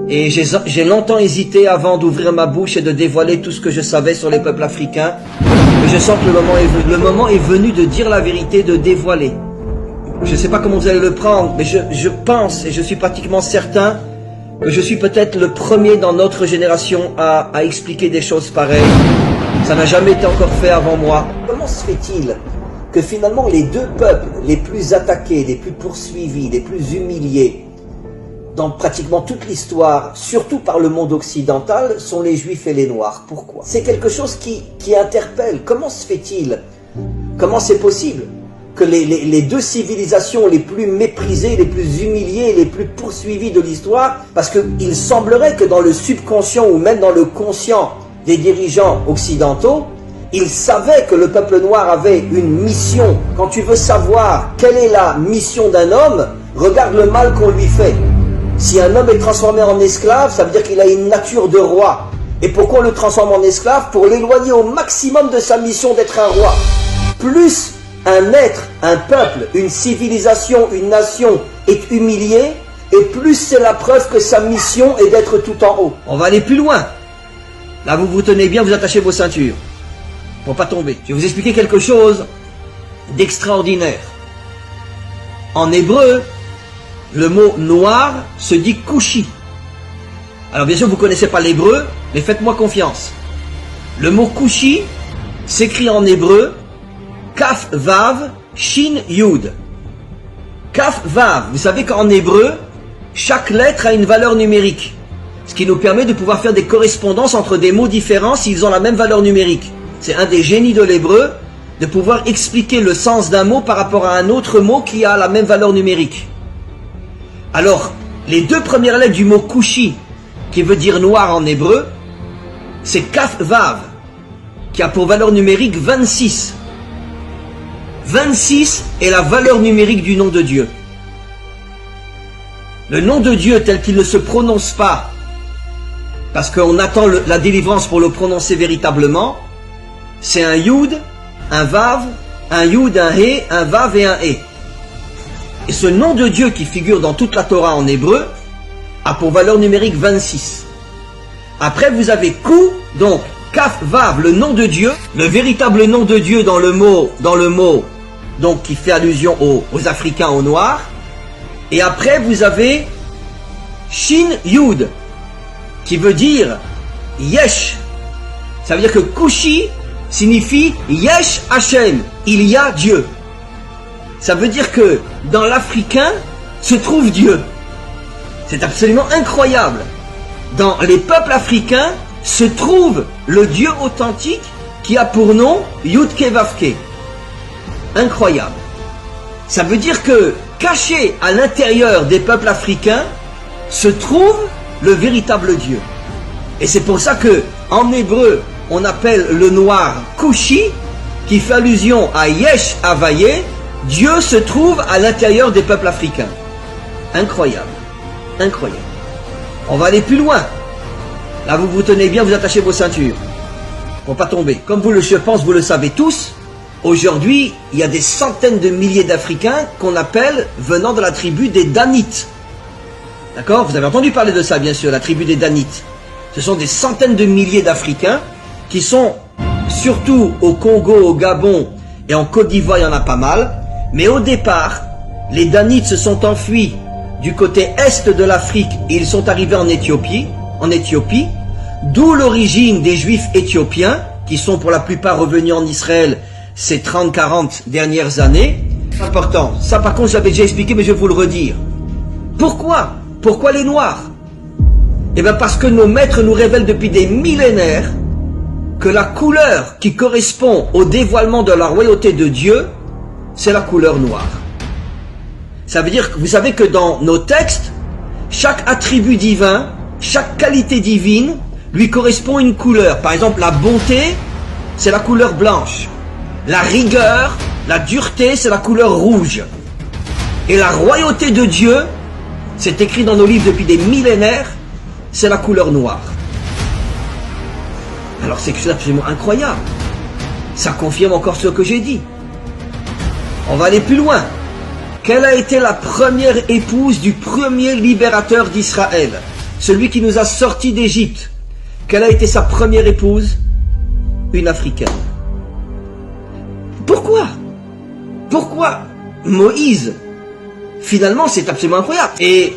Et j'ai longtemps hésité avant d'ouvrir ma bouche et de dévoiler tout ce que je savais sur les peuples africains. Mais je sens que le moment est venu de dire la vérité, de dévoiler. Je ne sais pas comment vous allez le prendre, mais je pense et je suis pratiquement certain que je suis peut-être le premier dans notre génération à expliquer des choses pareilles. Ça n'a jamais été encore fait avant moi. Comment se fait-il que finalement les deux peuples les plus attaqués, les plus poursuivis, les plus humiliés dans pratiquement toute l'histoire, surtout par le monde occidental, sont les Juifs et les Noirs? Pourquoi? C'est quelque chose qui interpelle. Comment se fait-il? Comment c'est possible que les deux civilisations les plus méprisées, les plus humiliées, les plus poursuivies de l'histoire, parce qu'il semblerait que dans le subconscient ou même dans le conscient des dirigeants occidentaux, ils savaient que le peuple noir avait une mission. Quand tu veux savoir quelle est la mission d'un homme, regarde le mal qu'on lui fait. Si un homme est transformé en esclave, ça veut dire qu'il a une nature de roi. Et pourquoi on le transforme en esclave? Pour l'éloigner au maximum de sa mission d'être un roi. Plus un être, un peuple, une civilisation, une nation est humilié, et plus c'est la preuve que sa mission est d'être tout en haut. On va aller plus loin. Là, vous vous tenez bien, vous attachez vos ceintures pour pas tomber. Je vais vous expliquer quelque chose d'extraordinaire. En hébreu, le mot noir se dit kushi. Alors bien sûr, vous connaissez pas l'hébreu, mais faites-moi confiance. Le mot kushi s'écrit en hébreu Kaf Vav Shin Yud. Kaf Vav, vous savez qu'en hébreu, chaque lettre a une valeur numérique. Ce qui nous permet de pouvoir faire des correspondances entre des mots différents s'ils ont la même valeur numérique. C'est un des génies de l'hébreu, de pouvoir expliquer le sens d'un mot par rapport à un autre mot qui a la même valeur numérique. Alors, les deux premières lettres du mot kushi, qui veut dire noir en hébreu, c'est Kaf Vav, qui a pour valeur numérique 26. 26 est la valeur numérique du nom de Dieu. Le nom de Dieu tel qu'il ne se prononce pas, parce qu'on attend la délivrance pour le prononcer véritablement, c'est un Yud, un Vav, un Yud, un He, un Vav et un He. Et ce nom de Dieu qui figure dans toute la Torah en hébreu a pour valeur numérique 26. Après vous avez Kou, donc Kaf Vav, le nom de Dieu, le véritable nom de Dieu dans le mot donc qui fait allusion aux Africains, aux Noirs. Et après vous avez Shin Yud, qui veut dire Yesh. Ça veut dire que Kushi signifie Yesh Hashem, il y a Dieu. Ça veut dire que dans l'Africain se trouve Dieu. C'est absolument incroyable. Dans les peuples africains se trouve le Dieu authentique qui a pour nom Yudke Vavke. Incroyable. Ça veut dire que caché à l'intérieur des peuples africains se trouve le véritable Dieu. Et c'est pour ça que en hébreu on appelle le noir Kushi, qui fait allusion à Yesh Havaye. Dieu se trouve à l'intérieur des peuples africains. Incroyable. Incroyable. On va aller plus loin. Là vous vous tenez bien, vous attachez vos ceintures pour pas tomber. Comme je pense vous le savez tous, aujourd'hui il y a des centaines de milliers d'Africains qu'on appelle venant de la tribu des Danites. D'accord? Vous avez entendu parler de ça bien sûr, la tribu des Danites. Ce sont des centaines de milliers d'Africains qui sont surtout au Congo, au Gabon et en Côte d'Ivoire, il y en a pas mal. Mais au départ, les Danites se sont enfuis du côté est de l'Afrique et ils sont arrivés en Éthiopie, d'où l'origine des Juifs éthiopiens qui sont pour la plupart revenus en Israël ces 30-40 dernières années. C'est important. Ça par contre j'avais déjà expliqué mais je vais vous le redire. Pourquoi les Noirs? Eh bien parce que nos maîtres nous révèlent depuis des millénaires que la couleur qui correspond au dévoilement de la royauté de Dieu, c'est la couleur noire. Ça veut dire que vous savez que dans nos textes, chaque attribut divin, chaque qualité divine lui correspond une couleur. Par exemple, la bonté, c'est la couleur blanche. La rigueur, la dureté, c'est la couleur rouge. Et la royauté de Dieu, c'est écrit dans nos livres depuis des millénaires, c'est la couleur noire. Alors c'est absolument incroyable. Ça confirme encore ce que j'ai dit. On va aller plus loin. Quelle a été la première épouse du premier libérateur d'Israël? celui qui nous a sortis d'Égypte, quelle a été sa première épouse? Une Africaine. Pourquoi? Pourquoi Moïse? Finalement, c'est absolument incroyable. Et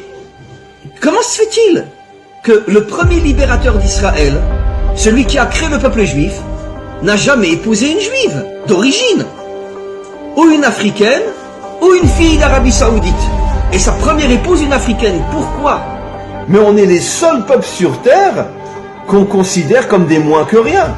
comment se fait-il que le premier libérateur d'Israël, celui qui a créé le peuple juif, n'a jamais épousé une juive d'origine, ou une africaine, ou une fille d'Arabie Saoudite? Et sa première épouse, une africaine. Pourquoi? Mais on est les seuls peuples sur terre qu'on considère comme des moins que rien.